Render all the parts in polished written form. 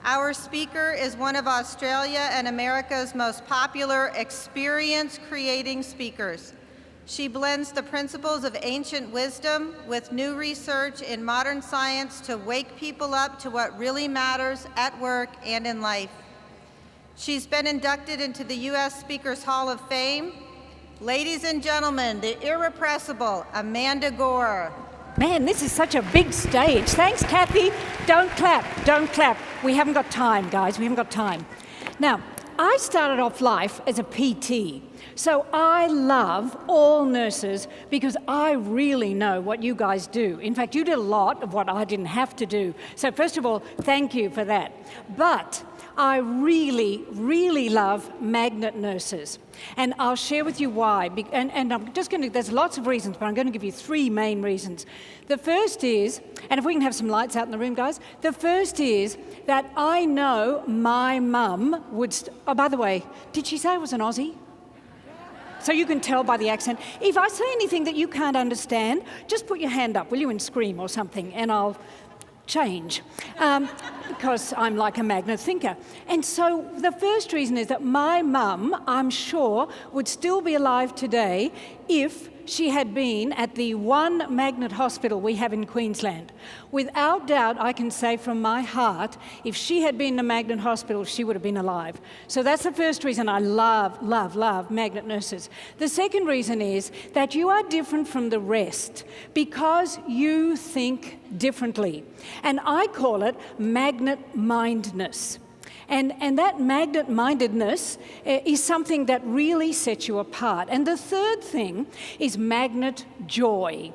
Our speaker is one of Australia and America's most popular experience-creating speakers. She blends the principles of ancient wisdom with new research in modern science to wake people up to what really matters at work and in life. She's been inducted into the U.S. Speakers Hall of Fame. Ladies and gentlemen, the irrepressible Amanda Gore. Man, this is such a big stage. Thanks, Kathy. Don't clap, don't clap. We haven't got time, guys, we haven't got time. Now, I started off life as a PT, so I love all nurses because I really know what you guys do. In fact, you did a lot of what I didn't have to do. So first of all, thank you for that. But I really, really love magnet nurses. And I'll share with you why. And I'm just going to, there's lots of reasons, but I'm going to give you three main reasons. The first is, and if we can have some lights out in the room, guys. The first is that I know my mum would, oh, by the way, did she say I was an Aussie? So you can tell by the accent. If I say anything that you can't understand, just put your hand up, will you, and scream or something, and I'll change, because I'm like a magnet thinker. And so the first reason is that my mum, I'm sure, would still be alive today if she had been at the one magnet hospital we have in Queensland. Without doubt, I can say from my heart, if she had been in a magnet hospital, she would have been alive. So that's the first reason I love, love, love magnet nurses. The second reason is that you are different from the rest because you think differently. And I call it magnet-mindedness. And that magnet-mindedness is something that really sets you apart. And the third thing is magnet joy.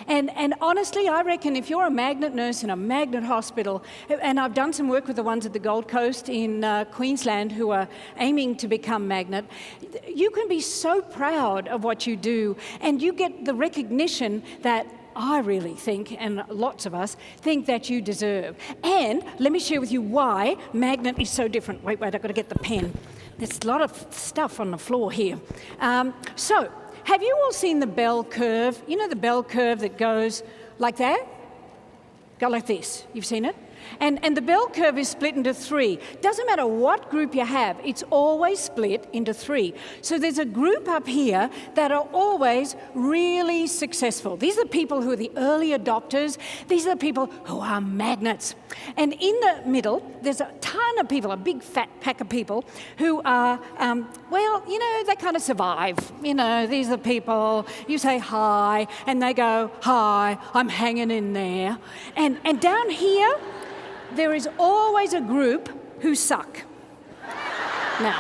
And honestly, I reckon if you're a magnet nurse in a magnet hospital, and I've done some work with the ones at the Gold Coast in Queensland who are aiming to become magnet, you can be so proud of what you do, and you get the recognition that I really think, and lots of us, think that you deserve. And let me share with you why magnet is so different. Wait, I've got to get the pen. There's a lot of stuff on the floor here. So, have you all seen the bell curve? You know the bell curve that goes like that? Go like this. You've seen it? And the bell curve is split into three. Doesn't matter what group you have, it's always split into three. So there's a group up here that are always really successful. These are the people who are the early adopters. These are the people who are magnets. And in the middle, there's a ton of people, a big fat pack of people who are, well, you know, they kind of survive. You know, these are the people, you say hi, and they go, hi, I'm hanging in there. And down here, there is always a group who suck. Now,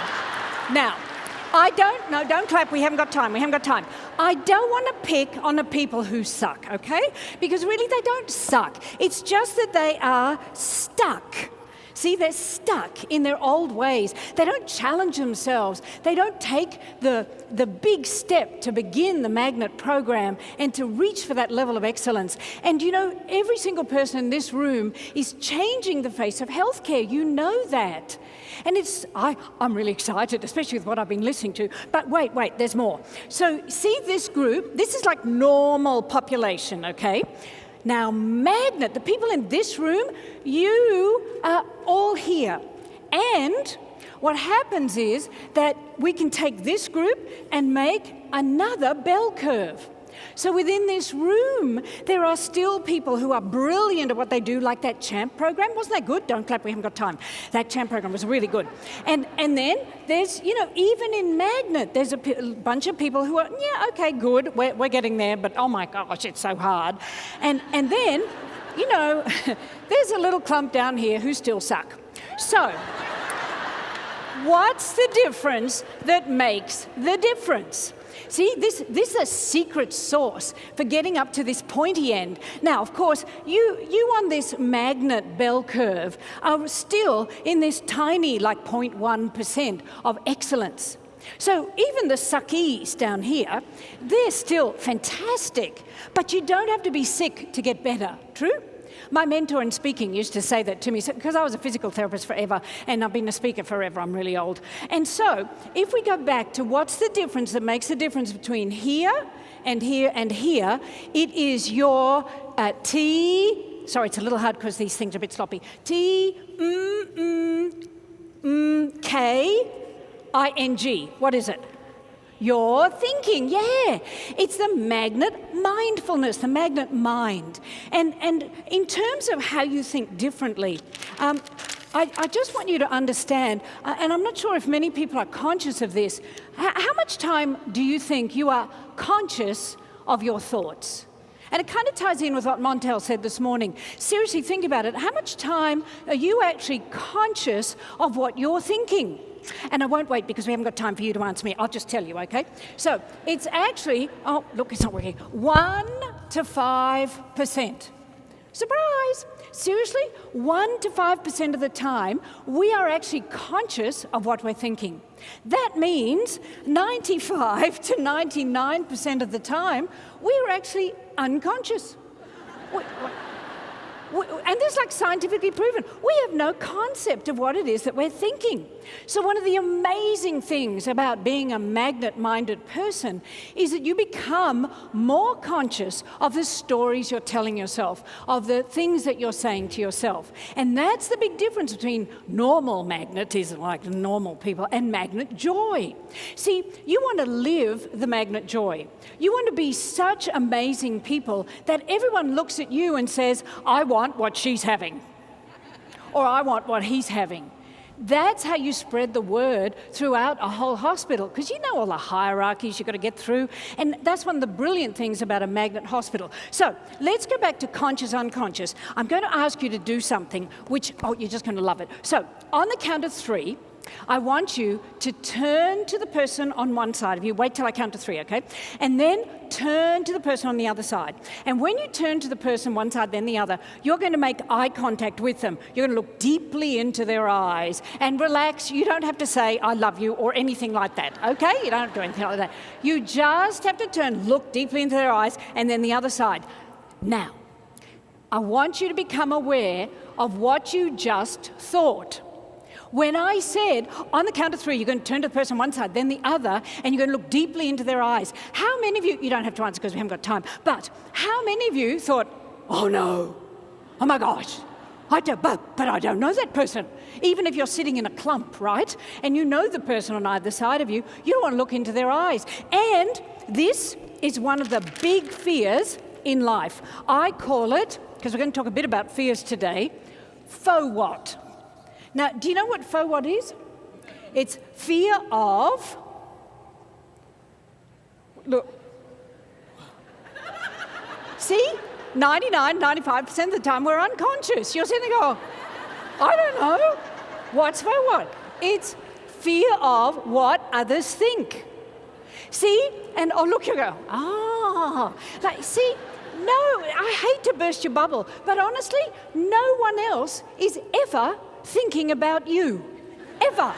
don't clap, we haven't got time. I don't want to pick on the people who suck, okay? Because really they don't suck. It's just that they are stuck. See, they're stuck in their old ways. They don't challenge themselves. They don't take the big step to begin the magnet program and to reach for that level of excellence. And you know, every single person in this room is changing the face of healthcare. You know that. And I'm really excited, especially with what I've been listening to. But wait, there's more. So see this group? This is like normal population, okay? Now, magnet, the people in this room, you are all here. And what happens is that we can take this group and make another bell curve. So within this room, there are still people who are brilliant at what they do, like that CHAMP program. Wasn't that good? Don't clap, we haven't got time. That CHAMP program was really good. And then there's, you know, even in magnet, there's a bunch of people who are, yeah, okay, good, we're getting there, but oh my gosh, it's so hard. And then, you know, there's a little clump down here who still suck. So, what's the difference that makes the difference? See, this is a secret sauce for getting up to this pointy end. Now, of course, you on this magnet bell curve are still in this tiny, like 0.1% of excellence. So even the suckies down here, they're still fantastic, but you don't have to be sick to get better. True? My mentor in speaking used to say that to me, because I was a physical therapist forever, and I've been a speaker forever, I'm really old. And so, if we go back to what's the difference that makes the difference between here and here and here, it is your T sorry, it's a little hard because these things are a bit sloppy. T-K-I-N-G. What is it? You're thinking, yeah. It's the magnet mindfulness, the magnet mind. And in terms of how you think differently, I just want you to understand, and I'm not sure if many people are conscious of this, how much time do you think you are conscious of your thoughts? And it kind of ties in with what Montel said this morning. Seriously, think about it. How much time are you actually conscious of what you're thinking? And I won't wait because we haven't got time for you to answer me. I'll just tell you, okay? So it's actually, oh, look, it's not working. 1 to 5%. Surprise! Seriously, 1 to 5% of the time, we are actually conscious of what we're thinking. That means 95 to 99% of the time, we're actually unconscious. And this is like scientifically proven. We have no concept of what it is that we're thinking. So one of the amazing things about being a magnet-minded person is that you become more conscious of the stories you're telling yourself, of the things that you're saying to yourself. And that's the big difference between normal magnetism, like normal people, and magnet joy. See, you want to live the magnet joy. You want to be such amazing people that everyone looks at you and says, I want what she's having, or I want what he's having. That's how you spread the word throughout a whole hospital, because you know all the hierarchies you've got to get through, and that's one of the brilliant things about a magnet hospital. So let's go back to conscious, unconscious. I'm going to ask you to do something which, oh, you're just going to love it. So on the count of 3, I want you to turn to the person on one side of you. Wait till I count to 3, okay? And then turn to the person on the other side. And when you turn to the person one side, then the other, you're going to make eye contact with them. You're going to look deeply into their eyes and relax. You don't have to say, I love you, or anything like that, okay? You don't have to do anything like that. You just have to turn, look deeply into their eyes, and then the other side. Now, I want you to become aware of what you just thought. When I said, on the count of 3, you're going to turn to the person on one side, then the other, and you're going to look deeply into their eyes. How many of you don't have to answer because we haven't got time, but how many of you thought, oh no, oh my gosh, but I don't know that person. Even if you're sitting in a clump, right, and you know the person on either side of you, you don't want to look into their eyes. And this is one of the big fears in life. I call it, because we're going to talk a bit about fears today, faux what? Now, do you know what faux what is? It's fear of, look, see, 95% of the time we're unconscious. You're sitting there going, I don't know, what's faux what? It's fear of what others think. See, and oh look, you go, like, see, no, I hate to burst your bubble, but honestly, no one else is ever thinking about you, ever.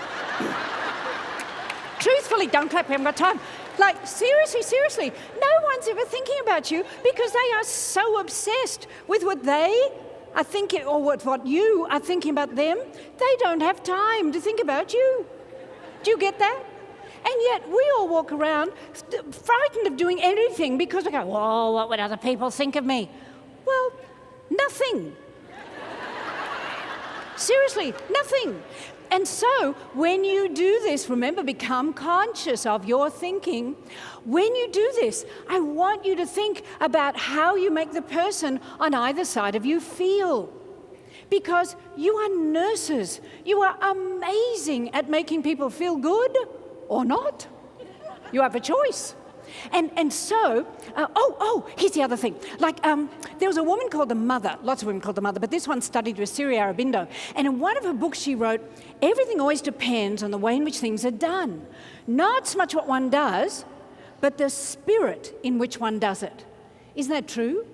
Truthfully, don't clap, we haven't got time. Like, seriously, no one's ever thinking about you because they are so obsessed with what they are thinking, or what you are thinking about them, they don't have time to think about you. Do you get that? And yet we all walk around frightened of doing anything because we go, whoa, what would other people think of me? Well, nothing. Seriously, nothing. And so when you do this, remember, become conscious of your thinking. When you do this, I want you to think about how you make the person on either side of you feel. Because you are nurses. You are amazing at making people feel good or not. You have a choice. And so, here's the other thing. Like, there was a woman called the Mother, lots of women called the Mother, but this one studied with Siri Aurobindo. And in one of her books she wrote, everything always depends on the way in which things are done. Not so much what one does, but the spirit in which one does it. Isn't that true?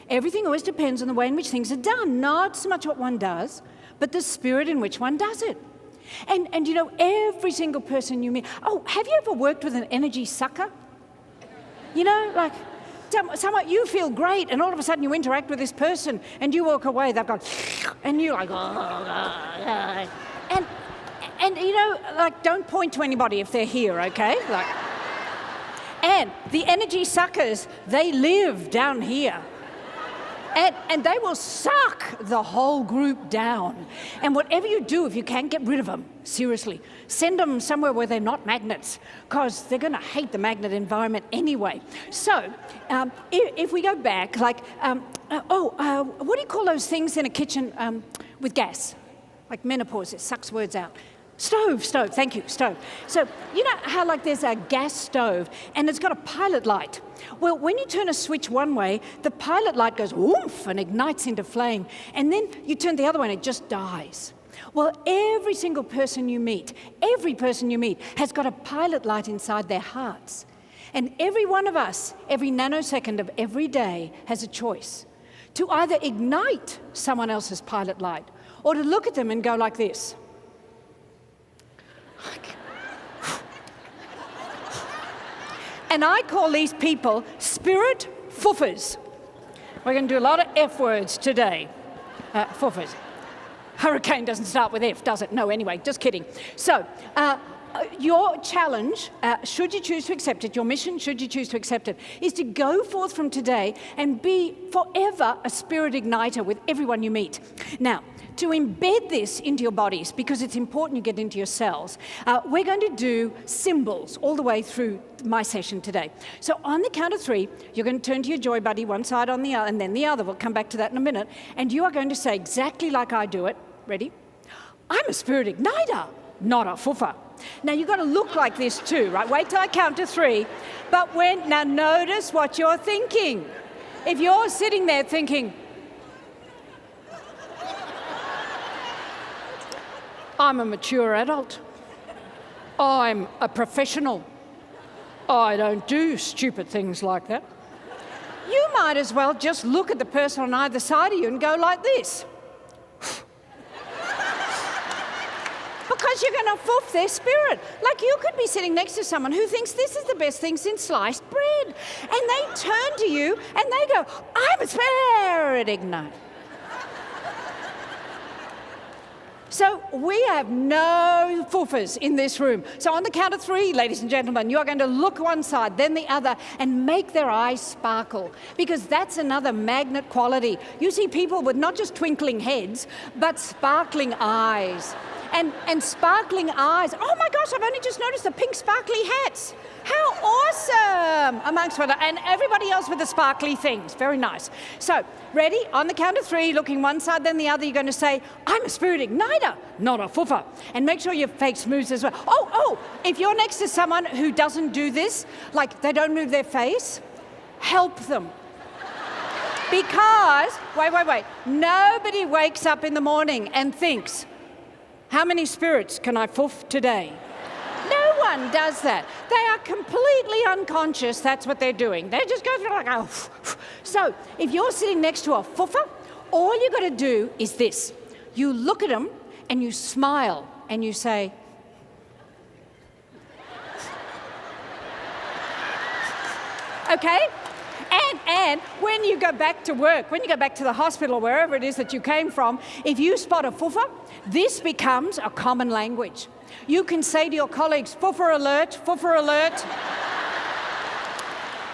Everything always depends on the way in which things are done. Not so much what one does, but the spirit in which one does it. And you know, every single person you meet, have you ever worked with an energy sucker? You know, like, somewhat you feel great, and all of a sudden you interact with this person, and you walk away, they've gone, and you're like, and you know, like, don't point to anybody if they're here, okay? Like, and the energy suckers, they live down here. And they will suck the whole group down. And whatever you do, if you can't get rid of them, seriously, send them somewhere where they're not magnets, because they're going to hate the magnet environment anyway. So if we go back, like, what do you call those things in a kitchen with gas? Like menopause, it sucks words out. Stove, thank you, stove. So you know how like there's a gas stove and it's got a pilot light? Well, when you turn a switch one way, the pilot light goes woof and ignites into flame. And then you turn the other way and it just dies. Well, every single person you meet has got a pilot light inside their hearts. And every one of us, every nanosecond of every day, has a choice to either ignite someone else's pilot light or to look at them and go like this. And I call these people spirit foofers. We're going to do a lot of F words today. Foofers. Hurricane doesn't start with F, does it? No, anyway, just kidding. So, your challenge, should you choose to accept it, your mission, should you choose to accept it, is to go forth from today and be forever a spirit igniter with everyone you meet. Now, to embed this into your bodies, because it's important you get into your cells, we're going to do symbols all the way through my session today. So on the count of 3, you're going to turn to your joy buddy, one side on the other, and then the other. We'll come back to that in a minute. And you are going to say exactly like I do it. Ready? I'm a spirit igniter, not a foofer. Now, you've got to look like this too, right? Wait till I count to 3. But now notice what you're thinking. If you're sitting there thinking, I'm a mature adult. I'm a professional. I don't do stupid things like that. You might as well just look at the person on either side of you and go like this. Because you're going to foof their spirit. Like you could be sitting next to someone who thinks this is the best thing since sliced bread. And they turn to you and they go, I'm a spirit igniter. So we have no foofers in this room. So on the count of 3, ladies and gentlemen, you are going to look one side, then the other, and make their eyes sparkle. Because that's another magnet quality. You see people with not just twinkling heads, but sparkling eyes. And sparkling eyes. Oh my gosh, I've only just noticed the pink sparkly hats. How awesome! Amongst one, and everybody else with the sparkly things. Very nice. So, ready? On the count of 3, looking one side, then the other, you're going to say, I'm a spirit igniter, not a foofer. And make sure your face moves as well. Oh, if you're next to someone who doesn't do this, like they don't move their face, help them. Because, wait, nobody wakes up in the morning and thinks, how many spirits can I foof today? No one does that. They are completely unconscious. That's what they're doing. They just go through like, oh. So if you're sitting next to a foofer, all you got to do is this. You look at them and you smile and you say, okay? And when you go back to work, when you go back to the hospital, wherever it is that you came from, if you spot a foofer, this becomes a common language. You can say to your colleagues, foofer alert, foofer alert.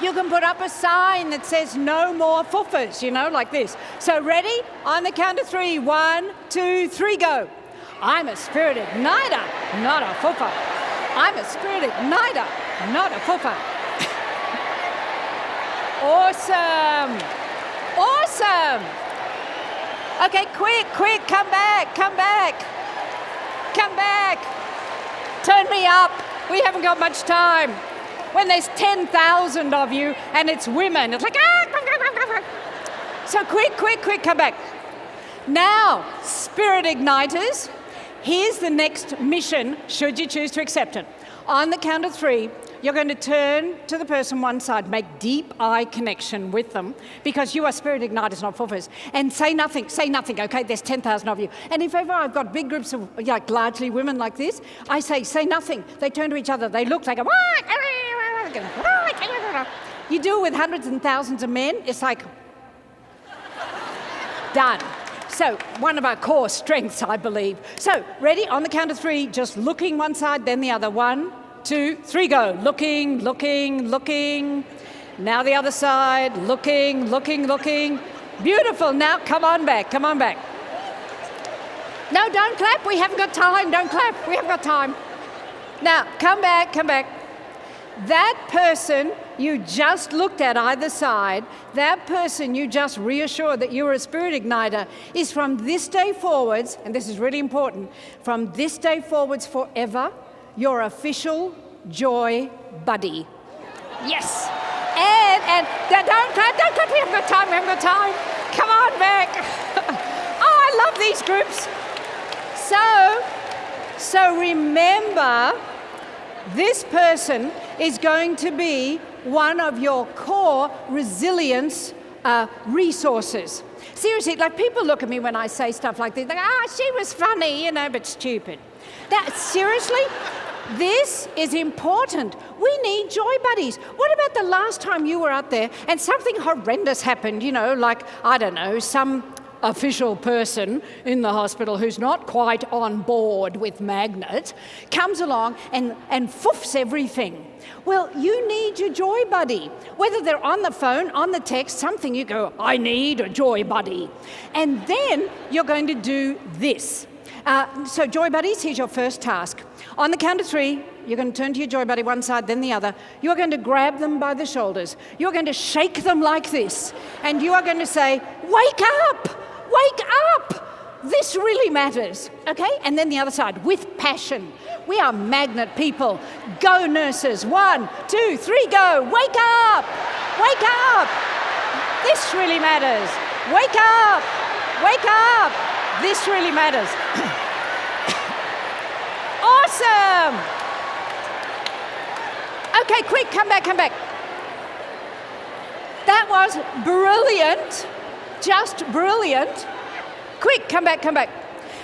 You can put up a sign that says no more foofers, like this. So ready? On the count of 3, 1, 2, 3, go. I'm a spirit igniter, not a foofer. I'm a spirit igniter, not a foofer. Awesome. Okay, quick, come back. Turn me up. We haven't got much time. When there's 10,000 of you and it's women, it's like, So quick, come back. Now, spirit igniters, here's the next mission, should you choose to accept it. On the count of 3, you're going to turn to the person one side, make deep eye connection with them, because you are spirit igniters, not foofers, and say nothing, okay? There's 10,000 of you. And if ever I've got big groups of largely women like this, I say nothing. They turn to each other, they look, they go, you do it with hundreds and thousands of men, it's like, done. So, one of our core strengths, I believe. So, ready? On the count of 3, just looking one side, then the other. 1, 2, 3, go. Looking. Now the other side. Looking. Beautiful. Now, come on back. Come on back. No, don't clap. We haven't got time. Don't clap. We haven't got time. Now, come back. Come back. That person you just looked at either side, that person you just reassured that you were a spirit igniter, is from this day forwards, and this is really important, from this day forwards forever, your official joy buddy. Yes. And don't clap, we haven't got time. Come on back. Oh, I love these groups. So remember, this person is going to be one of your core resilience resources. Seriously, like people look at me when I say stuff like this, like, she was funny, but stupid. Seriously, this is important. We need joy buddies. What about the last time you were out there and something horrendous happened, like, I don't know, some official person in the hospital who's not quite on board with Magnet comes along and foofs everything. Well, you need your joy buddy. Whether they're on the phone, on the text, something, you go, I need a joy buddy. And then you're going to do this. So joy buddies, here's your first task. On the count of 3, you're going to turn to your joy buddy one side, then the other. You're going to grab them by the shoulders. You're going to shake them like this. And you are going to say, wake up! Wake up! This really matters, okay? And then the other side, with passion. We are magnet people. Go, nurses. 1, 2, 3, go. Wake up! Wake up! This really matters. Wake up! Wake up! This really matters. Awesome! Okay, quick, come back. That was brilliant. Just brilliant. Quick, come back.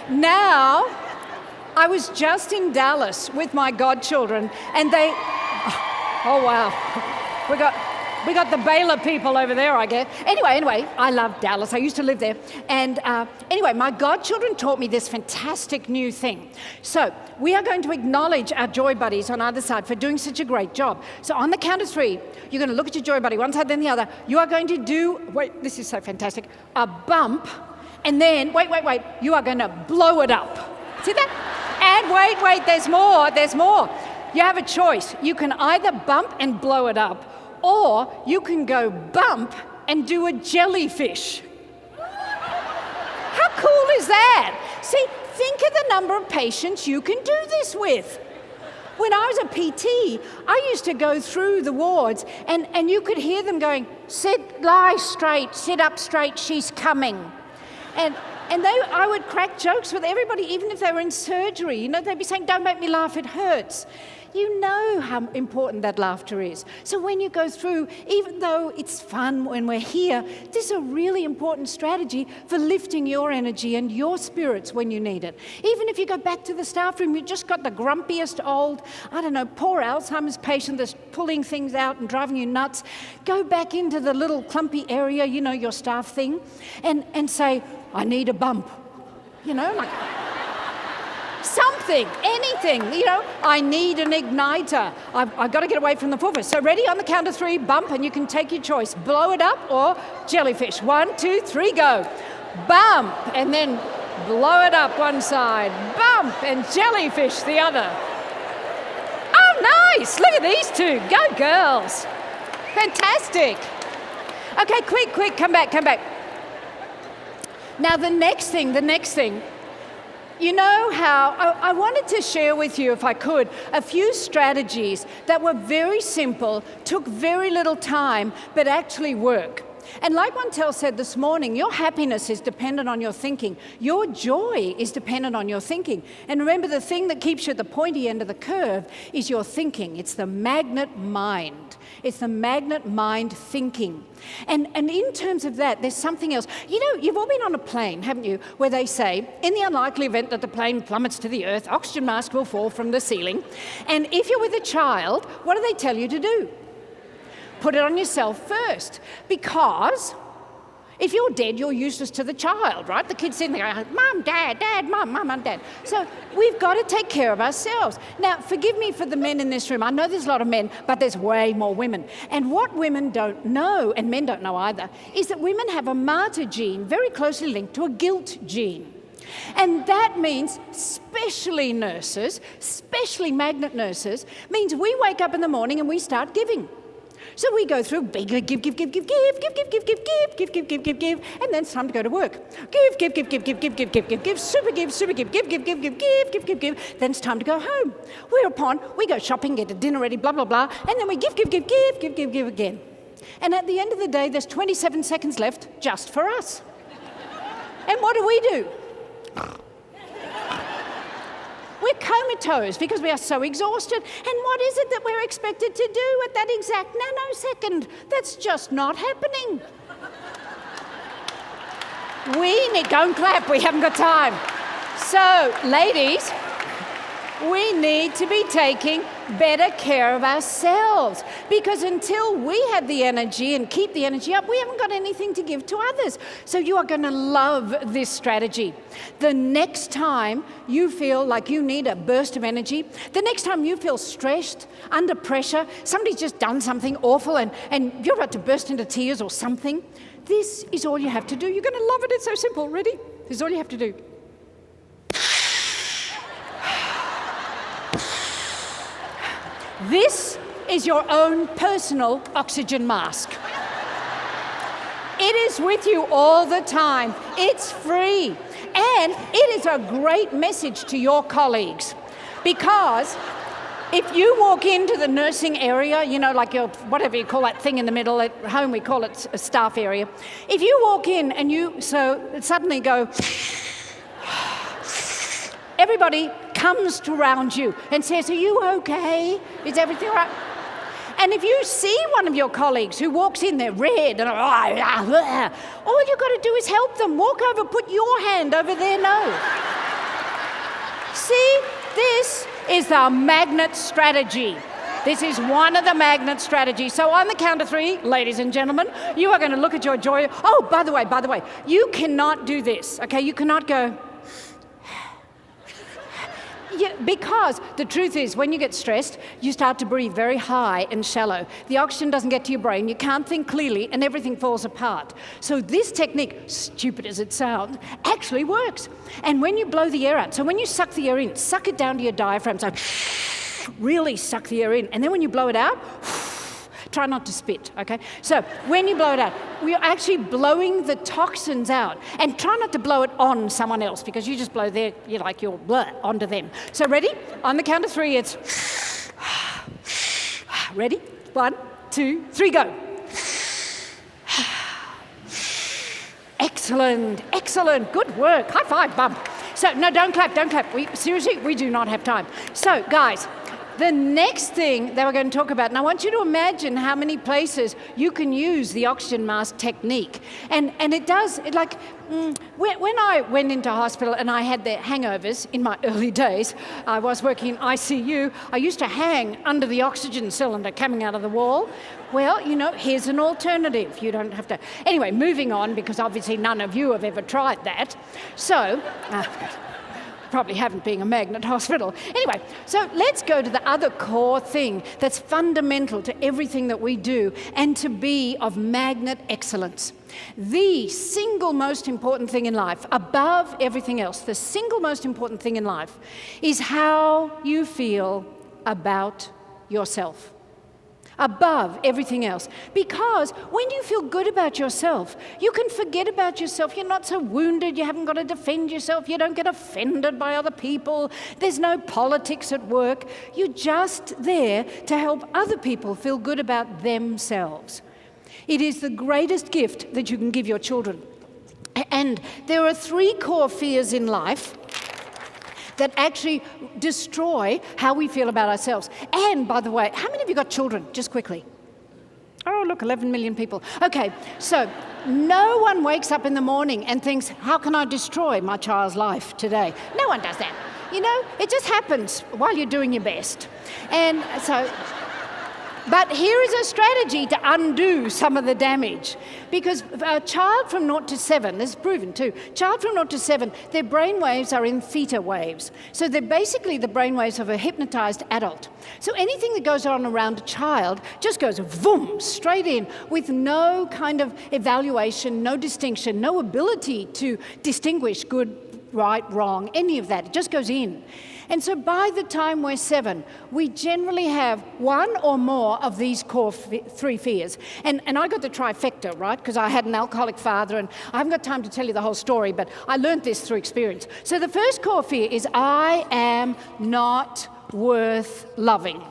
Now, I was just in Dallas with my godchildren, and they, oh wow, we got the Baylor people over there, I guess. Anyway, I love Dallas. I used to live there. And anyway, my godchildren taught me this fantastic new thing. So we are going to acknowledge our joy buddies on either side for doing such a great job. So on the count of 3, you're going to look at your joy buddy, one side, then the other. You are going to do, wait, this is so fantastic, a bump, and then, wait, you are going to blow it up. See that? And wait, there's more. You have a choice. You can either bump and blow it up, or you can go bump and do a jellyfish. How cool is that? See, think of the number of patients you can do this with. When I was a PT, I used to go through the wards and you could hear them going, lie straight, sit up straight, she's coming. And I would crack jokes with everybody, even if they were in surgery. They'd be saying, don't make me laugh, it hurts. You know how important that laughter is. So when you go through, even though it's fun when we're here, this is a really important strategy for lifting your energy and your spirits when you need it. Even if you go back to the staff room, you just got the grumpiest old, poor Alzheimer's patient that's pulling things out and driving you nuts. Go back into the little clumpy area, your staff thing, and say, I need a bump. Something, anything, I need an igniter. I've got to get away from the foofers. So ready, on the count of 3, bump, and you can take your choice. Blow it up or jellyfish. 1, 2, 3, go. Bump, and then blow it up one side. Bump, and jellyfish the other. Oh, nice. Look at these 2. Go, girls. Fantastic. Okay, quick, come back. Now, the next thing, you know how I wanted to share with you, if I could, a few strategies that were very simple, took very little time, but actually work. And like Montel said this morning, your happiness is dependent on your thinking. Your joy is dependent on your thinking. And remember, the thing that keeps you at the pointy end of the curve is your thinking. It's the magnet mind. It's the magnet mind thinking. And in terms of that, there's something else. You've all been on a plane, haven't you, where they say, in the unlikely event that the plane plummets to the earth, oxygen mask will fall from the ceiling. And if you're with a child, what do they tell you to do? Put it on yourself first, because If you're dead, you're useless to the child, right? The kid's sitting there going, Mum, Dad, Dad, Mum, Mum, Dad. So we've got to take care of ourselves. Now, forgive me for the men in this room. I know there's a lot of men, but there's way more women. And what women don't know, and men don't know either, is that women have a martyr gene very closely linked to a guilt gene. And that means, especially nurses, especially magnet nurses, means we wake up in the morning and we start giving. So we go through give, and then it's time to go to work. Give, super give. Then it's time to go home. Whereupon we go shopping, get a dinner ready, blah, blah, blah, and then we give again. And at the end of the day, there's 27 seconds left just for us. And what do? We're comatose because we are so exhausted. And what is it that we're expected to do at that exact nanosecond? That's just not happening. Don't clap, we haven't got time. So, ladies, we need to be taking better care of ourselves, because until we have the energy and keep the energy up, we haven't got anything to give to others. So you are going to love this strategy. The next time you feel like you need a burst of energy, the next time you feel stressed, under pressure, somebody's just done something awful and you're about to burst into tears or something, this is all you have to do. You're going to love it. It's so simple. Ready? This is all you have to do. This is your own personal oxygen mask. It is with you all the time. It's free. And it is a great message to your colleagues, because if you walk into the nursing area, you know, like your, whatever you call that thing in the middle, at home we call it a staff area. If you walk in and you suddenly go, everybody comes around you and says, are you okay? Is everything all right? And if you see one of your colleagues who walks in there red and all you've got to do is help them. Walk over, put your hand over their nose. See, this is the magnet strategy. This is one of the magnet strategies. So on the count of 3, ladies and gentlemen, you are going to look at your joy. Oh, by the way, you cannot do this, okay? You cannot go... Yeah, because the truth is, when you get stressed, you start to breathe very high and shallow. The oxygen doesn't get to your brain, you can't think clearly, and everything falls apart. So this technique, stupid as it sounds, actually works. And when you blow the air out, so when you suck the air in, suck it down to your diaphragm, so really suck the air in. And then when you blow it out, try not to spit, okay? So when you blow it out, we're actually blowing the toxins out. And try not to blow it on someone else, because you just blow your blood onto them. So ready? On the count of 3, it's... Ready? 1, 2, 3, go. Excellent, good work. High five, bum. So, no, don't clap. Seriously, we do not have time. So, guys, the next thing that we're going to talk about, and I want you to imagine how many places you can use the oxygen mask technique. And it does, when I went into hospital and I had the hangovers in my early days, I was working in ICU, I used to hang under the oxygen cylinder coming out of the wall. Well, here's an alternative. You don't have to. Anyway, moving on, because obviously none of you have ever tried that. So... probably haven't, being a magnet hospital. Anyway, so let's go to the other core thing that's fundamental to everything that we do, and to be of magnet excellence. The single most important thing in life, above everything else, the single most important thing in life is how you feel about yourself. Above everything else. Because when you feel good about yourself, you can forget about yourself. You're not so wounded, you haven't got to defend yourself, you don't get offended by other people, there's no politics at work. You're just there to help other people feel good about themselves. It is the greatest gift that you can give your children. And there are 3 core fears in life that actually destroy how we feel about ourselves. And, by the way, how many of you got children? Just quickly. Oh, look, 11 million people. Okay, so no one wakes up in the morning and thinks, how can I destroy my child's life today? No one does that. It just happens while you're doing your best. And so But here is a strategy to undo some of the damage. Because a child from 0 to 7, this is proven too, child from 0 to 7, their brain waves are in theta waves. So they're basically the brain waves of a hypnotized adult. So anything that goes on around a child just goes boom, straight in with no kind of evaluation, no distinction, no ability to distinguish good, right, wrong, any of that. It just goes in. And so by the time we're 7, we generally have one or more of these core 3 fears. And I got the trifecta, right? Because I had an alcoholic father, and I haven't got time to tell you the whole story, but I learned this through experience. So the first core fear is I am not worth loving.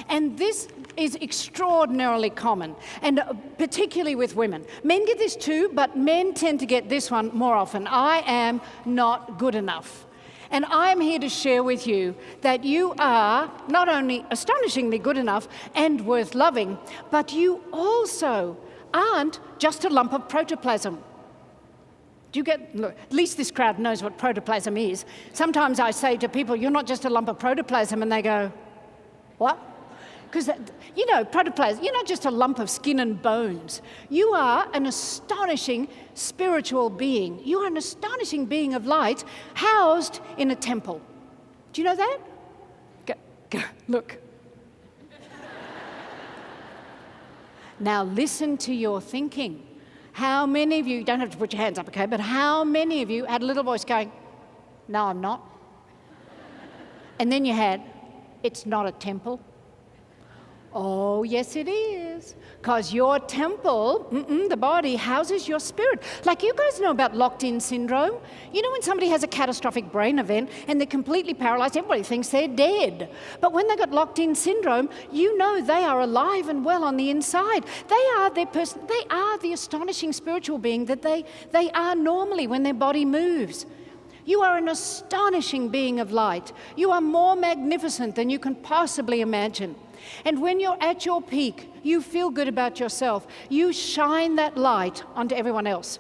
And this is extraordinarily common, and particularly with women. Men get this too, but men tend to get this one more often. I am not good enough. And I'm here to share with you that you are not only astonishingly good enough and worth loving, but you also aren't just a lump of protoplasm. Do you get, look, at least this crowd knows what protoplasm is. Sometimes I say to people, you're not just a lump of protoplasm, and they go, what? Because, you know, protoplasm, you're not just a lump of skin and bones. You are an astonishing spiritual being. You are an astonishing being of light housed in a temple. Do you know that? Go, look. Now listen to your thinking. How many of you, you don't have to put your hands up, okay, but how many of you had a little voice going, no, I'm not? And then you had, it's not a temple. Oh, yes, it is. Because your temple, the body, houses your spirit. Like, you guys know about locked-in syndrome? You know when somebody has a catastrophic brain event and they're completely paralyzed, everybody thinks they're dead. But when they got locked-in syndrome, you know they are alive and well on the inside. They are their person. They are the astonishing spiritual being that they are normally when their body moves. You are an astonishing being of light. You are more magnificent than you can possibly imagine. And when you're at your peak, you feel good about yourself. You shine that light onto everyone else.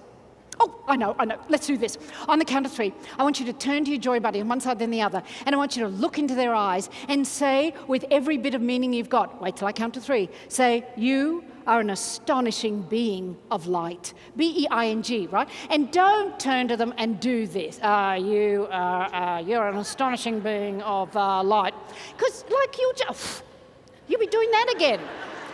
Oh, I know. Let's do this. On the count of 3, I want you to turn to your joy buddy on one side then the other, and I want you to look into their eyes and say, with every bit of meaning you've got, wait till I count to 3, say, you are an astonishing being of light. B-E-I-N-G, right? And don't turn to them and do this. You're an astonishing being of light. Because, like, you'll be doing that again.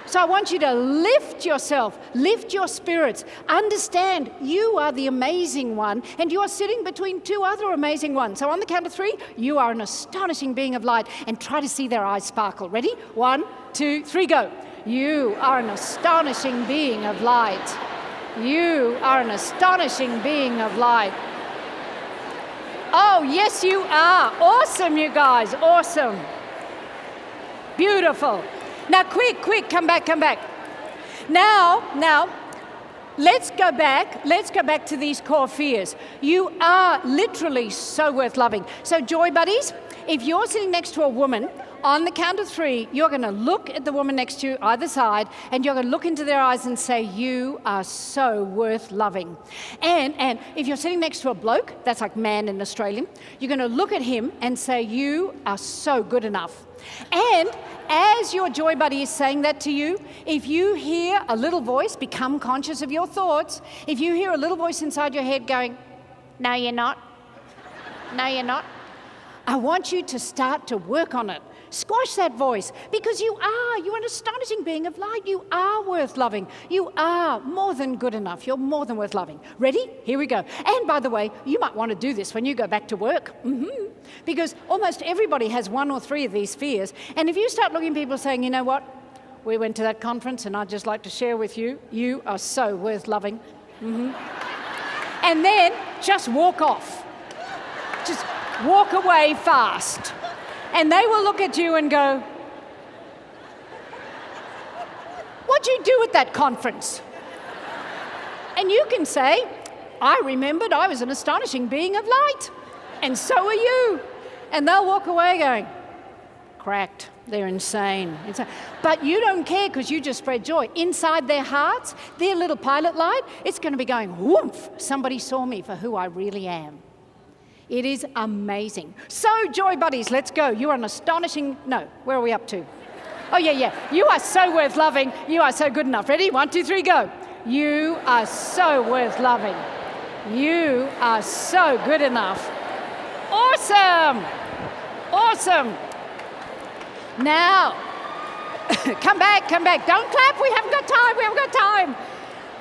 So I want you to lift yourself, lift your spirits, understand you are the amazing one, and you are sitting between 2 other amazing ones. So on the count of 3, you are an astonishing being of light, and try to see their eyes sparkle. Ready? 1, 2, 3, go. You are an astonishing being of light. You are an astonishing being of light. Oh, yes, you are. Awesome, you guys. Awesome. Beautiful. Now, quick, come back. Now, let's go back to these core fears. You are literally so worth loving. So, joy buddies, if you're sitting next to a woman, on the count of 3, you're going to look at the woman next to you, either side, and you're going to look into their eyes and say, you are so worth loving. And if you're sitting next to a bloke, that's like man in Australian, you're going to look at him and say, you are so good enough. And as your joy buddy is saying that to you, if you hear a little voice, become conscious of your thoughts. If you hear a little voice inside your head going, no, you're not. No, you're not. I want you to start to work on it. Squash that voice, because you're an astonishing being of light. You are worth loving. You are more than good enough. You're more than worth loving. Ready? Here we go. And by the way, you might want to do this when you go back to work. Because almost everybody has 1 or 3 of these fears. And if you start looking at people saying, you know what, we went to that conference and I'd just like to share with you, you are so worth loving. And then just walk off. Just walk away fast. And they will look at you and go, what'd you do at that conference? And you can say, I remembered I was an astonishing being of light. And so are you. And they'll walk away going, cracked. They're insane. But you don't care because you just spread joy. Inside their hearts, their little pilot light, it's going to be going, whoomph, somebody saw me for who I really am. It is amazing. So, joy buddies, let's go. You are an astonishing... No, where are we up to? Oh, yeah. You are so worth loving. You are so good enough. Ready? 1, 2, 3, go. You are so worth loving. You are so good enough. Awesome. Awesome. Now, come back. Don't clap. We haven't got time.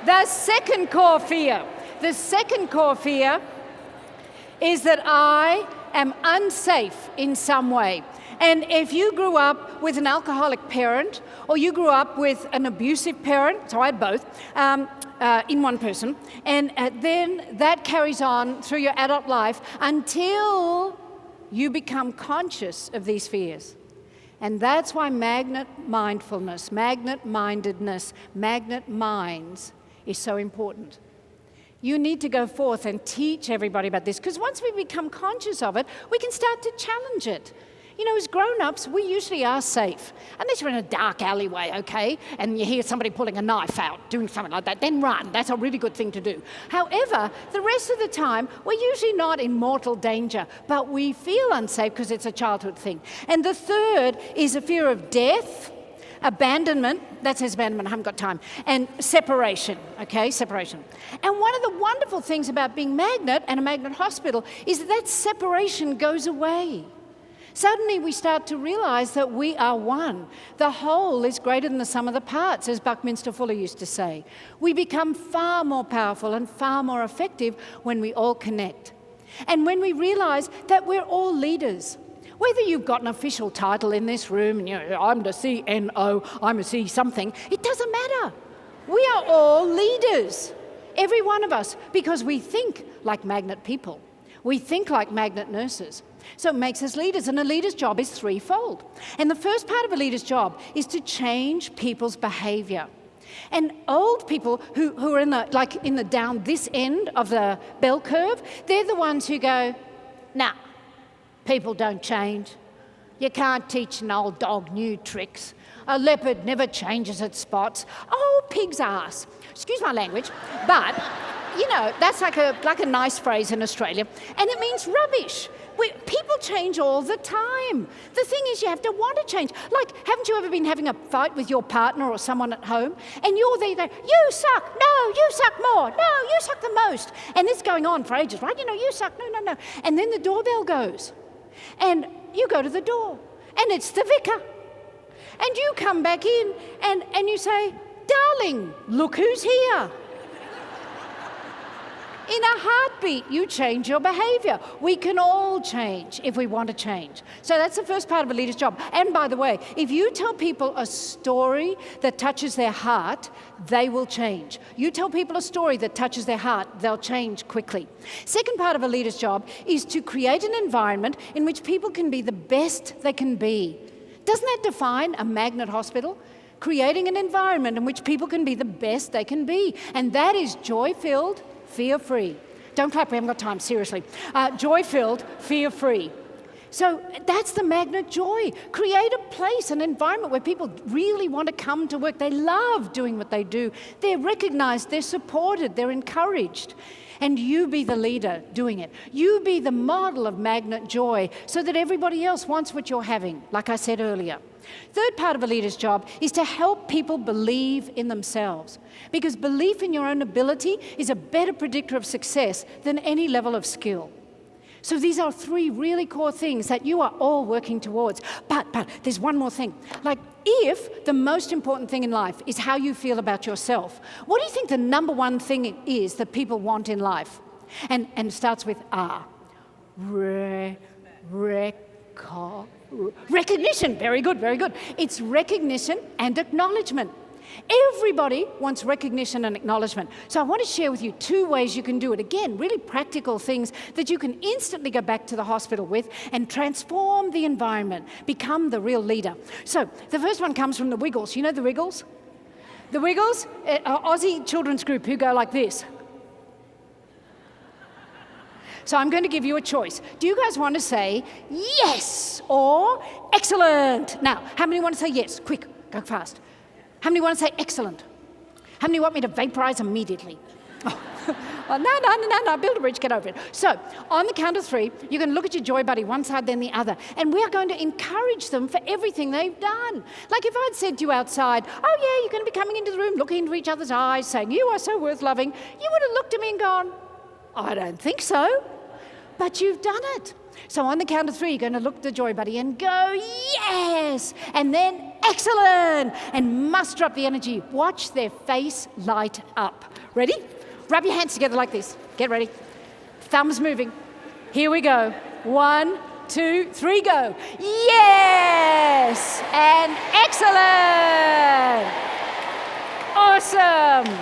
The second core fear is that I am unsafe in some way. And if you grew up with an alcoholic parent, or you grew up with an abusive parent, so I had both, in one person, and then that carries on through your adult life until you become conscious of these fears. And that's why magnet mindfulness, magnet mindedness, magnet minds is so important. You need to go forth and teach everybody about this, because once we become conscious of it, we can start to challenge it. You know, as grown-ups, we usually are safe. Unless you're in a dark alleyway, okay, and you hear somebody pulling a knife out, doing something like that, then run. That's a really good thing to do. However, the rest of the time, we're usually not in mortal danger, but we feel unsafe because it's a childhood thing. And the third is a fear of death, abandonment, that says abandonment, I haven't got time, and separation, okay, separation. And one of the wonderful things about being magnet and a magnet hospital is that separation goes away. Suddenly we start to realize that we are one. The whole is greater than the sum of the parts, as Buckminster Fuller used to say. We become far more powerful and far more effective when we all connect. And when we realize that we're all leaders. Whether you've got an official title in this room, and I'm the CNO, I'm a C something, it doesn't matter. We are all leaders, every one of us, because we think like magnet people. We think like magnet nurses. So it makes us leaders, and a leader's job is threefold. And the first part of a leader's job is to change people's behavior. And old people who are in the down this end of the bell curve, they're the ones who go, nah, people don't change. You can't teach an old dog new tricks. A leopard never changes its spots. Oh, pig's ass. Excuse my language, but, you know, that's like a nice phrase in Australia, and it means rubbish. People change all the time. The thing is, you have to want to change. Like, haven't you ever been having a fight with your partner or someone at home, and you're there, you go, you suck, no, you suck more, no, you suck the most. And it's going on for ages, right? You know, you suck, no. And then the doorbell goes, and you go to the door, and it's the vicar. And you come back in, and you say, darling, look who's here. In a heartbeat, you change your behavior. We can all change if we want to change. So that's the first part of a leader's job. And by the way, if you tell people a story that touches their heart, they will change. You tell people a story that touches their heart, they'll change quickly. Second part of a leader's job is to create an environment in which people can be the best they can be. Doesn't that define a magnet hospital? Creating an environment in which people can be the best they can be. And that is joy-filled, fear-free. Don't clap, we haven't got time, seriously. Joy-filled, fear-free. So that's the magnet joy. Create a place, an environment where people really want to come to work. They love doing what they do. They're recognized, they're supported, they're encouraged. And you be the leader doing it. You be the model of magnet joy so that everybody else wants what you're having, like I said earlier. Third part of a leader's job is to help people believe in themselves, because belief in your own ability is a better predictor of success than any level of skill. So these are three really core things that you are all working towards. But there's one more thing. Like, if the most important thing in life is how you feel about yourself, what do you think the number one thing is that people want in life? And it starts with R. Recognition. Very good. It's recognition and acknowledgement. Everybody wants recognition and acknowledgement. So I want to share with you 2 ways you can do it. Again, really practical things that you can instantly go back to the hospital with and transform the environment, become the real leader. So the first one comes from the Wiggles. You know the Wiggles? The Wiggles, an Aussie children's group who go like this. So I'm going to give you a choice. Do you guys want to say yes or excellent? Now, how many want to say yes? Quick, go fast. How many want to say excellent? How many want me to vaporize immediately? Oh. Well, no, build a bridge, get over it. So, on the count of 3, you're going to look at your joy buddy, one side, then the other, and we are going to encourage them for everything they've done. Like if I'd said to you outside, oh yeah, you're going to be coming into the room, looking into each other's eyes, saying, you are so worth loving, you would have looked at me and gone, I don't think so, but you've done it. So on the count of 3, you're going to look at the joy buddy and go, yes, and then excellent, and muster up the energy. Watch their face light up. Ready? Rub your hands together like this. Get ready. Thumbs moving. Here we go. 1, 2, 3, go. Yes, and excellent. Awesome.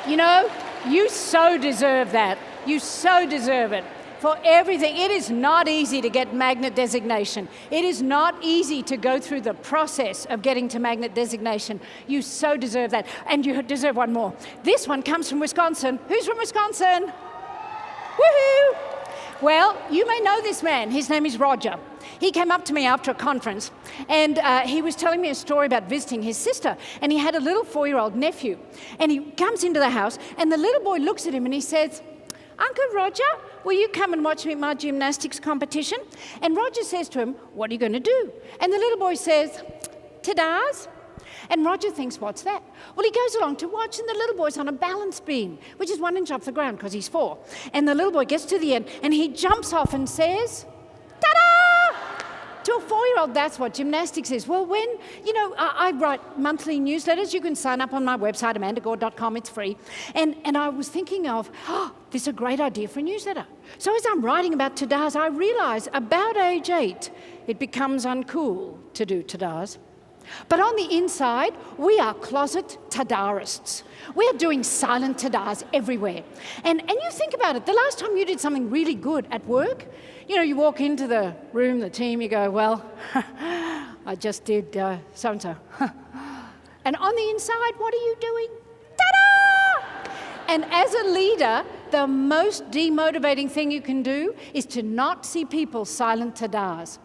You know, you so deserve that. You so deserve it. For everything. It is not easy to get magnet designation. It is not easy to go through the process of getting to magnet designation. You so deserve that. And you deserve one more. This one comes from Wisconsin. Who's from Wisconsin? Woohoo! Well, you may know this man. His name is Roger. He came up to me after a conference, and he was telling me a story about visiting his sister, and he had a little 4-year-old nephew. And he comes into the house, and the little boy looks at him, and he says, Uncle Roger, will you come and watch me at my gymnastics competition? And Roger says to him, what are you going to do? And the little boy says, ta-das. And Roger thinks, what's that? Well, he goes along to watch, and the little boy's on a balance beam, which is 1 inch off the ground because he's 4. And the little boy gets to the end, and he jumps off and says, ta-da! To a 4-year-old, that's what gymnastics is. Well, when, I write monthly newsletters. You can sign up on my website, amandagore.com. It's free. And I was thinking of, this is a great idea for a newsletter. So as I'm writing about ta-das, I realize about age 8, it becomes uncool to do ta-das. But on the inside, we are closet ta-darists. We are doing silent ta-das everywhere. And you think about it, the last time you did something really good at work, you walk into the room, the team, you go, well, I just did so-and-so. And on the inside, what are you doing? Ta-da! And as a leader, the most demotivating thing you can do is to not see people silent ta-das.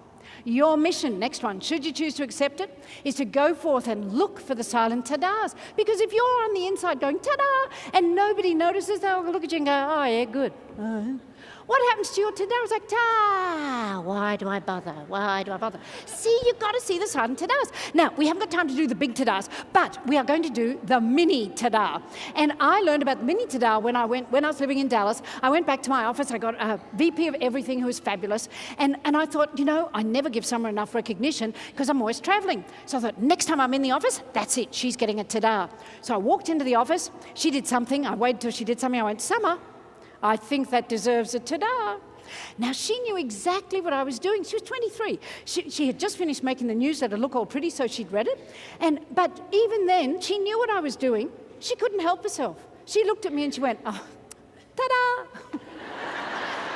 Your mission, next one, should you choose to accept it, is to go forth and look for the silent ta-das. Because if you're on the inside going ta-da and nobody notices, they'll look at you and go, oh yeah, good. What happens to your ta-da? It's like, ta, why do I bother? Why do I bother? See, you've got to see the silent ta-das. Now, we haven't got time to do the big ta-das, but we are going to do the mini ta-da. And I learned about the mini ta-da when I was living in Dallas. I went back to my office. I got a VP of everything who was fabulous. And I thought, I never give someone enough recognition because I'm always traveling. So I thought, next time I'm in the office, that's it. She's getting a ta-da. So I walked into the office. She did something. I waited till she did something. I went, Summer, I think that deserves a ta-da. Now, she knew exactly what I was doing. She was 23. She had just finished making the newsletter look all pretty, so she'd read it. But even then, she knew what I was doing. She couldn't help herself. She looked at me and she went, oh, ta-da.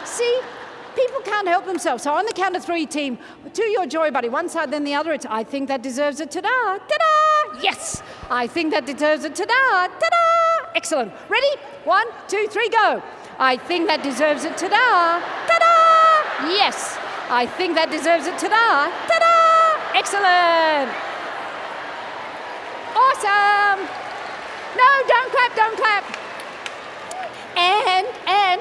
See, people can't help themselves. So on the count of 3, team, to your joy buddy, one side, then the other, it's, I think that deserves a ta-da. Ta-da! Yes, I think that deserves a ta-da. Ta-da! Excellent. Ready? 1, 2, 3, go. I think that deserves a ta-da. Ta-da! Yes, I think that deserves a ta-da. Ta-da! Excellent. Awesome. No, don't clap, don't clap. And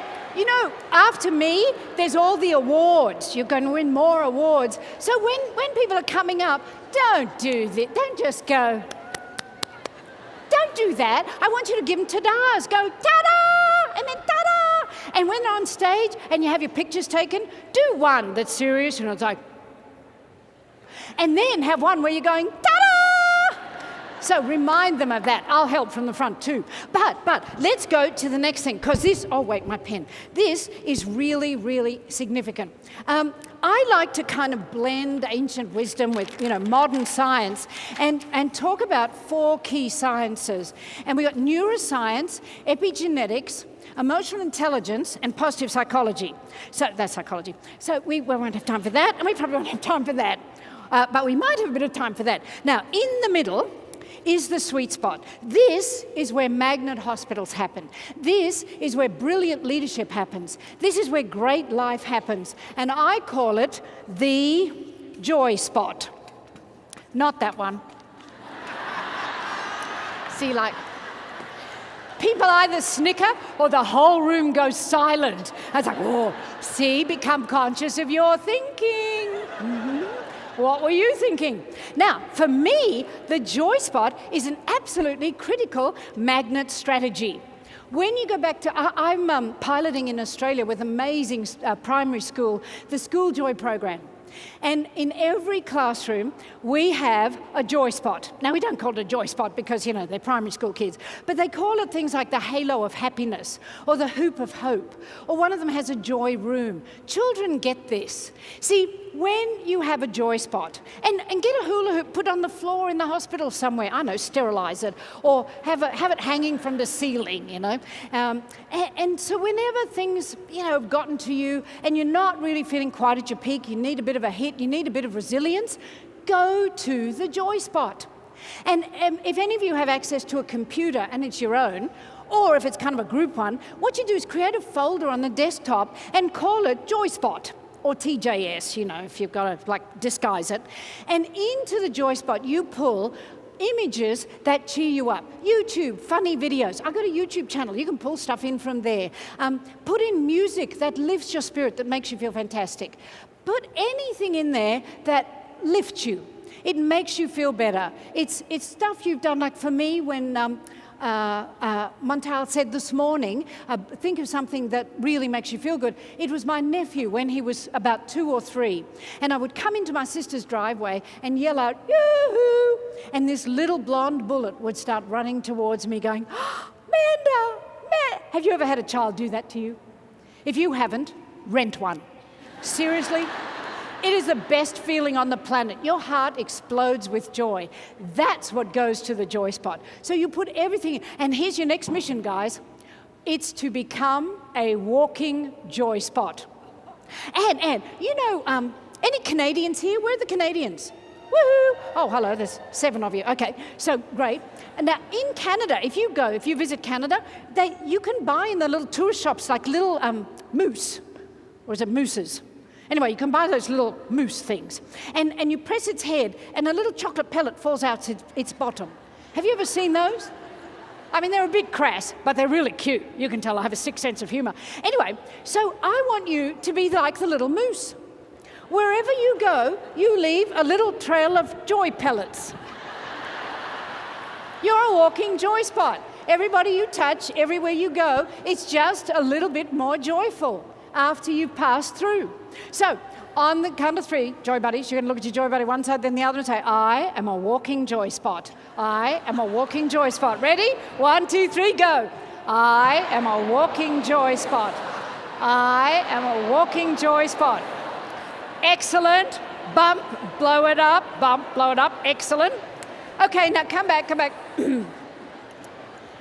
after me, there's all the awards. You're going to win more awards. So when people are coming up, don't do this. Don't just go. Don't do that. I want you to give them ta-das. Go ta-da! And then ta-da! And when they're on stage and you have your pictures taken, do one that's serious and it's like, and then have one where you're going, ta-da! So remind them of that. I'll help from the front too. But let's go to the next thing, because this, oh wait, my pen. This is really, really significant. I like to kind of blend ancient wisdom with, modern science and talk about 4 key sciences. And we got neuroscience, epigenetics, emotional intelligence, and positive psychology. So that's psychology. So we won't have time for that, and we probably won't have time for that. But we might have a bit of time for that. Now, in the middle is the sweet spot. This is where magnet hospitals happen. This is where brilliant leadership happens. This is where great life happens. And I call it the joy spot. Not that one. See, like, people either snicker or the whole room goes silent. I was like, oh, see, become conscious of your thinking. What were you thinking? Now, for me, the joy spot is an absolutely critical magnet strategy. When you go back to, I'm piloting in Australia with amazing primary school, the School Joy program. And in every classroom, we have a joy spot. Now, we don't call it a joy spot because, they're primary school kids, but they call it things like the halo of happiness or the hoop of hope, or one of them has a joy room. Children get this. See, when you have a joy spot, and get a hula hoop put on the floor in the hospital somewhere, I know, sterilize it, or have it hanging from the ceiling, and so whenever things, have gotten to you and you're not really feeling quite at your peak, you need a bit of a hit, you need a bit of resilience, go to the joy spot. And if any of you have access to a computer and it's your own, or if it's kind of a group one, what you do is create a folder on the desktop and call it Joy Spot, or TJS, if you've got to disguise it. And into the joy spot, you pull images that cheer you up. YouTube, funny videos. I've got a YouTube channel. You can pull stuff in from there. Put in music that lifts your spirit, that makes you feel fantastic. Put anything in there that lifts you. It makes you feel better. It's stuff you've done, like for me when Montal said this morning, think of something that really makes you feel good. It was my nephew when he was about 2 or 3. And I would come into my sister's driveway and yell out, yoo-hoo! And this little blonde bullet would start running towards me going, oh, Amanda! Have you ever had a child do that to you? If you haven't, rent one. Seriously? It is the best feeling on the planet. Your heart explodes with joy. That's what goes to the joy spot. So you put everything in. And here's your next mission, guys. It's to become a walking joy spot. And any Canadians here? Where are the Canadians? Woohoo! Oh, hello, there's 7 of you. Okay, so great. And now in Canada, if you visit Canada, you can buy in the little tourist shops like little moose. Or is it mooses? Anyway, you can buy those little moose things. And you press its head, and a little chocolate pellet falls out its bottom. Have you ever seen those? I mean, they're a bit crass, but they're really cute. You can tell I have a sick sense of humor. Anyway, so I want you to be like the little moose. Wherever you go, you leave a little trail of joy pellets. You're a walking joy spot. Everybody you touch, everywhere you go, it's just a little bit more joyful after you've passed through. So, on the count of 3, joy buddies, you're going to look at your joy buddy one side, then the other, and say, I am a walking joy spot. I am a walking joy spot. Ready? 1, 2, 3, go. I am a walking joy spot. I am a walking joy spot. Excellent. Bump, blow it up. Bump, blow it up. Excellent. Okay, now come back.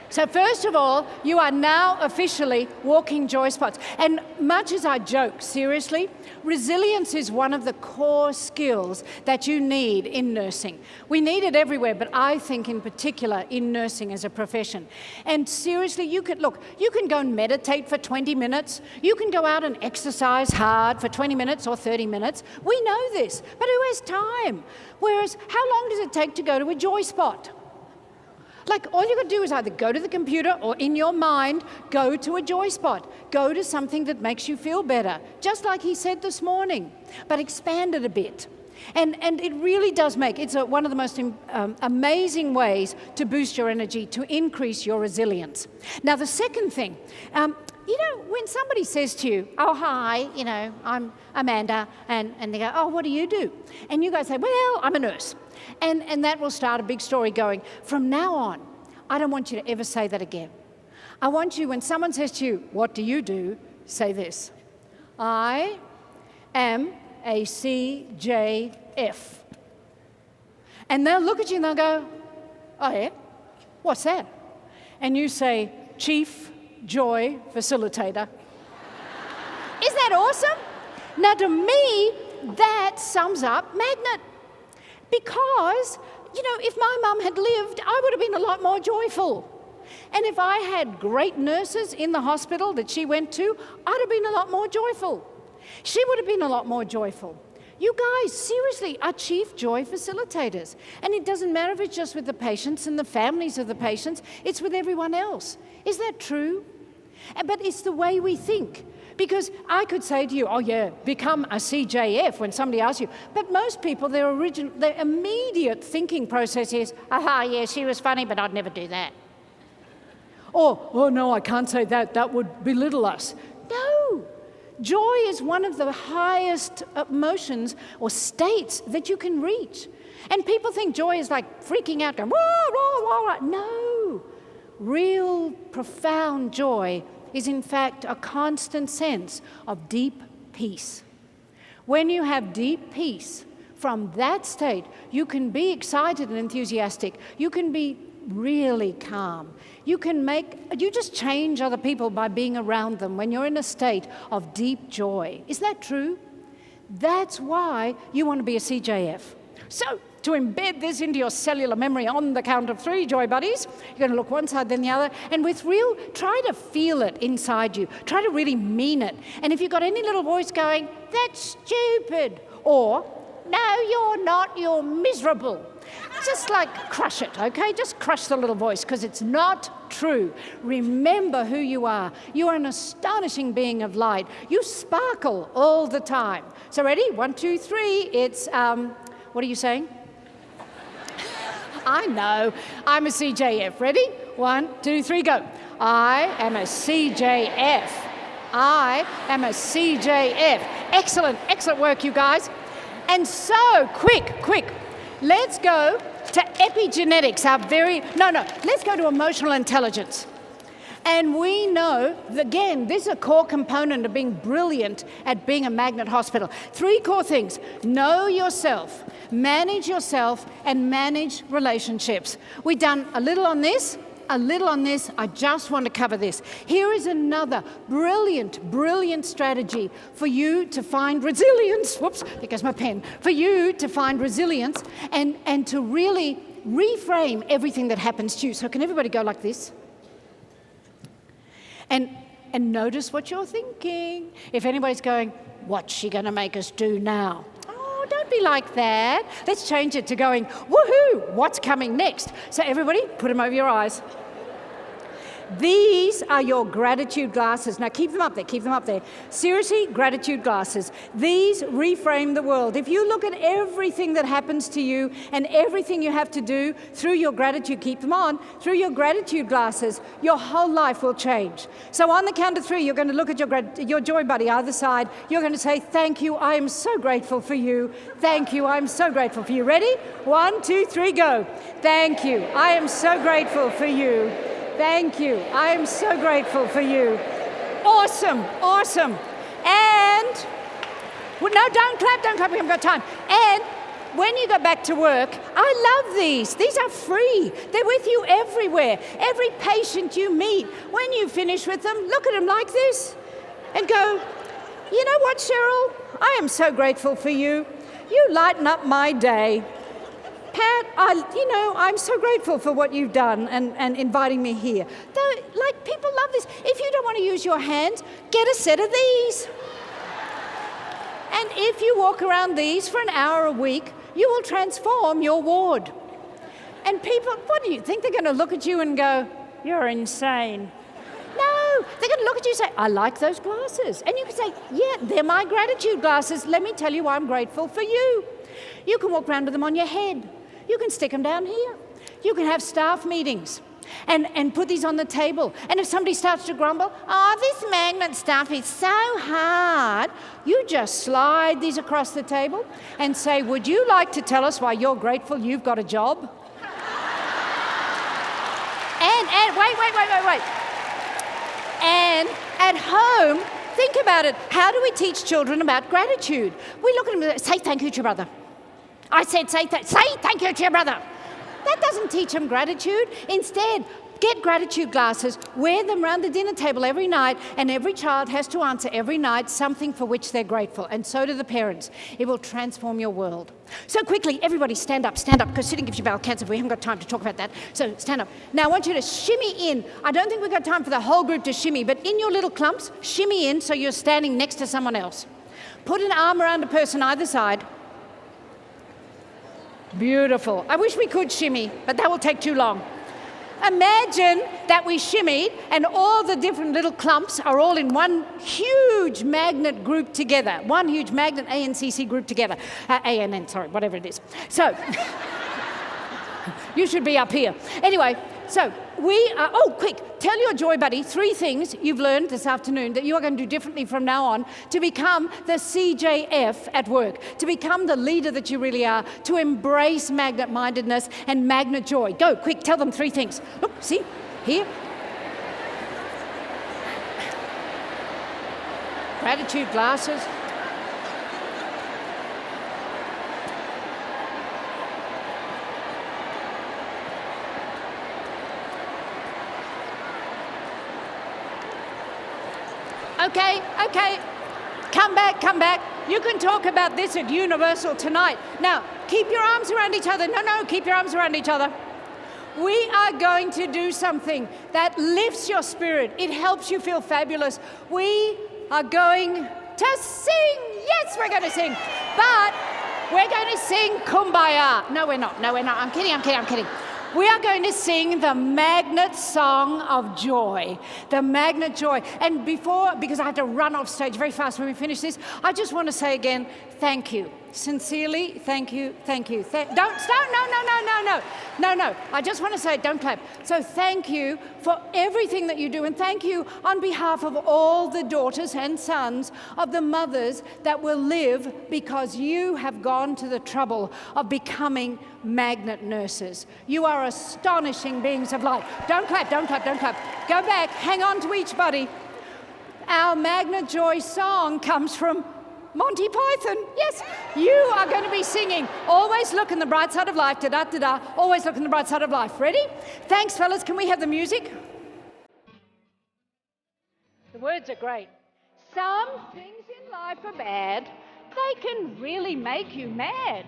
So first of all, you are now officially walking joy spots. And much as I joke, seriously, resilience is one of the core skills that you need in nursing. We need it everywhere, but I think in particular in nursing as a profession. And seriously, you can go and meditate for 20 minutes. You can go out and exercise hard for 20 minutes or 30 minutes. We know this, but who has time? Whereas, how long does it take to go to a joy spot? Like, all you got to do is either go to the computer or in your mind, go to a joy spot. Go to something that makes you feel better, just like he said this morning, but expand it a bit. And it really does it's one of the most amazing ways to boost your energy, to increase your resilience. Now, the second thing, when somebody says to you, oh, hi, I'm Amanda, and they go, oh, what do you do? And you guys say, well, I'm a nurse. And that will start a big story going, from now on, I don't want you to ever say that again. I want you, when someone says to you, what do you do? Say this, I am a CJF. And they'll look at you and they'll go, oh yeah, what's that? And you say, Chief Joy Facilitator. Isn't that awesome? Now to me, that sums up Magnet. Because, if my mum had lived, I would have been a lot more joyful. And if I had great nurses in the hospital that she went to, I'd have been a lot more joyful. She would have been a lot more joyful. You guys, seriously, are chief joy facilitators. And it doesn't matter if it's just with the patients and the families of the patients, it's with everyone else. Is that true? But it's the way we think. Because I could say to you, oh yeah, become a CJF when somebody asks you. But most people, their immediate thinking process is, aha, yeah, she was funny, but I'd never do that. Or, oh no, I can't say that, that would belittle us. No. Joy is one of the highest emotions or states that you can reach. And people think joy is like freaking out, going, wah, wah, wah. No. Real, profound joy is in fact a constant sense of deep peace. When you have deep peace, from that state, you can be excited and enthusiastic. You can be really calm. You just change other people by being around them when you're in a state of deep joy. Is that true? That's why you want to be a CJF. So, to embed this into your cellular memory on the count of 3, Joy Buddies, you're going to look one side, then the other, and try to feel it inside you. Try to really mean it. And if you've got any little voice going, that's stupid, or, no, you're not, you're miserable, just like crush it, okay? Just crush the little voice, because it's not true. Remember who you are. You are an astonishing being of light. You sparkle all the time. So ready? 1, 2, 3. It's, what are you saying? I know. I'm a CJF. Ready? 1, 2, 3, go. I am a CJF. I am a CJF. Excellent, excellent work, you guys. And so, quick. Let's go to epigenetics, let's go to emotional intelligence. And we know, again, this is a core component of being brilliant at being a magnet hospital. 3 core things: know yourself, and manage relationships. We've done a little on this. I just want to cover this. Here is another brilliant strategy for you to find resilience. Whoops, there goes my pen. For you to find resilience and to really reframe everything that happens to you. So can everybody go like this? And notice what you're thinking. If anybody's going, what's she going to make us do now? Oh, don't be like that. Let's change it to going, woohoo, what's coming next? So everybody, put them over your eyes. These are your gratitude glasses. Now keep them up there. Seriously, gratitude glasses. These reframe the world. If you look at everything that happens to you and everything you have to do through your gratitude, keep them on, through your gratitude glasses, your whole life will change. So on the count of 3, you're going to look at your joy buddy either side. You're going to say, thank you, I am so grateful for you. Thank you, I'm so grateful for you. Ready? 1, 2, 3, go. Thank you, I am so grateful for you. Thank you. I am so grateful for you. Awesome. And, well, no, don't clap, we haven't got time. And when you go back to work, I love these. These are free. They're with you everywhere. Every patient you meet, when you finish with them, look at them like this and go, you know what, Cheryl? I am so grateful for you. You lighten up my day. Pat, I'm so grateful for what you've done and inviting me here. People love this. If you don't want to use your hands, get a set of these. And if you walk around these for an hour a week, you will transform your ward. And people, what do you think? They're going to look at you and go, you're insane. No, they're going to look at you and say, I like those glasses. And you can say, yeah, they're my gratitude glasses. Let me tell you why I'm grateful for you. You can walk around with them on your head. You can stick them down here. You can have staff meetings and put these on the table. And if somebody starts to grumble, oh, this magnet stuff is so hard, you just slide these across the table and say, would you like to tell us why you're grateful you've got a job? And wait. And at home, think about it. How do we teach children about gratitude? We look at them and say thank you to your brother. I said, say thank you to your brother. That doesn't teach them gratitude. Instead, get gratitude glasses, wear them around the dinner table every night, and every child has to answer every night something for which they're grateful, and so do the parents. It will transform your world. So quickly, everybody stand up, because sitting gives you bowel cancer. We haven't got time to talk about that, so stand up. Now, I want you to shimmy in. I don't think we've got time for the whole group to shimmy, but in your little clumps, shimmy in so you're standing next to someone else. Put an arm around a person either side. Beautiful. I wish we could shimmy, but that will take too long. Imagine that we shimmied and all the different little clumps are all in one huge magnet group together. One huge magnet ANCC group together. ANN, sorry, whatever it is. So, you should be up here. Anyway, so we are, quick, tell your joy buddy 3 things you've learned this afternoon that you are going to do differently from now on to become the CJF at work, to become the leader that you really are, to embrace magnet-mindedness and magnet joy. Go, quick, tell them 3 things. Look, see, here. Gratitude glasses. Okay. Come back. You can talk about this at Universal tonight. Now, keep your arms around each other. No, keep your arms around each other. We are going to do something that lifts your spirit. It helps you feel fabulous. We are going to sing. Yes, we're going to sing. But we're going to sing Kumbaya. No, we're not. I'm kidding. We are going to sing the magnet song of joy, the magnet joy. And because I have to run off stage very fast when we finish this, I just want to say again, thank you. Sincerely, thank you. Don't stop, no. I just want to say, don't clap. So thank you for everything that you do, and thank you on behalf of all the daughters and sons of the mothers that will live because you have gone to the trouble of becoming magnet nurses. You are astonishing beings of light. Don't clap. Go back, hang on to each buddy. Our magnet joy song comes from Monty Python. Yes, you are going to be singing Always Look on the Bright Side of Life, da-da-da-da, always look on the bright side of life. Ready? Thanks, fellas. Can we have the music? The words are great. Some things in life are bad. They can really make you mad.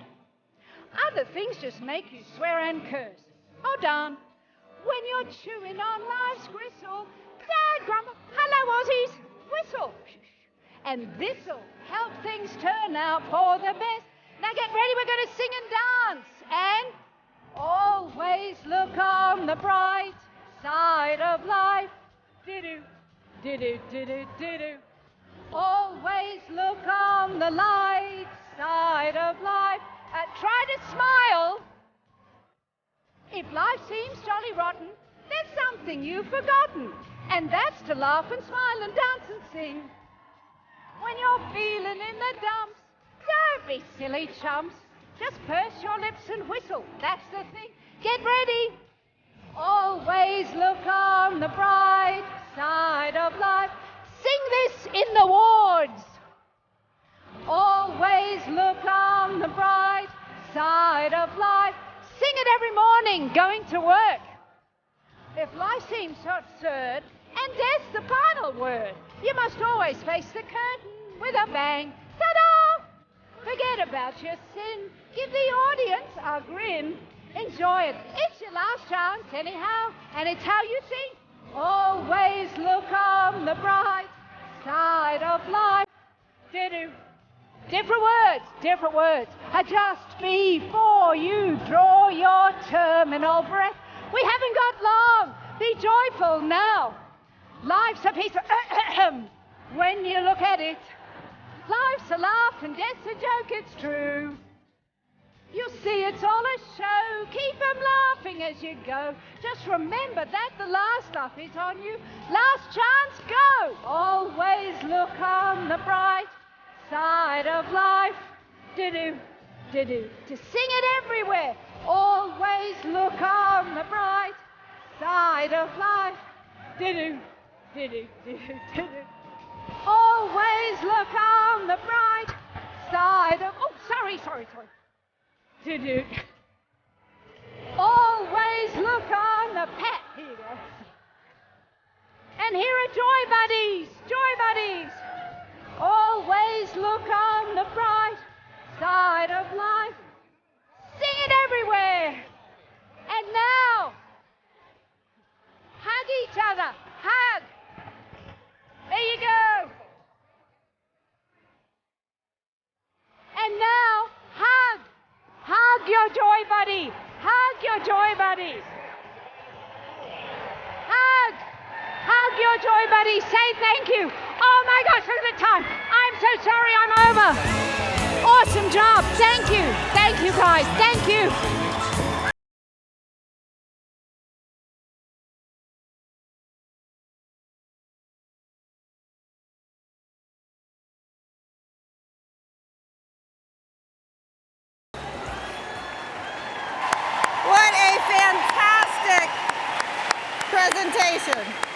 Other things just make you swear and curse. Oh, darn. When you're chewing on life's gristle, Dad grumble, hello, Aussies, whistle. And this'll help things turn out for the best. Now get ready, we're going to sing and dance. And always look on the bright side of life. Do-do, do-do, do-do, do-do. Always look on the light side of life. Try to smile. If life seems jolly rotten, there's something you've forgotten. And that's to laugh and smile and dance and sing. When you're feeling in the dumps, don't be silly chumps. Just purse your lips and whistle. That's the thing. Get ready. Always look on the bright side of life. Sing this in the wards. Always look on the bright side of life. Sing it every morning going to work. If life seems so absurd, and death's the final word, you must always face the curtain with a bang. Ta-da! Forget about your sin. Give the audience a grin. Enjoy it. It's your last chance anyhow, and it's how you think. Always look on the bright side of life. Do-do. Different words. Just before you draw your terminal breath. We haven't got long. Be joyful now. Life's a piece of when you look at it. Life's a laugh and death's a joke, it's true. You'll see it's all a show. Keep 'em laughing as you go. Just remember that the last laugh is on you. Last chance, go. Always look on the bright side of life. Do-do, do-do. To sing it everywhere. Always look on the bright side of life. Do-do, do-do, do-do, do-do. Always look on the bright side of... Oh, sorry. Do-do. Always look on the pat. Here you go. And here are joy buddies. Always look on the bright side of life. Sing it everywhere. And now, hug each other. Hug. There you go. buddies. Hug. Hug your joy buddies. Say thank you. Oh my gosh, look at the time. I'm so sorry I'm over. Awesome job. Thank you. Thank you, guys. Thank you. What a fantastic presentation.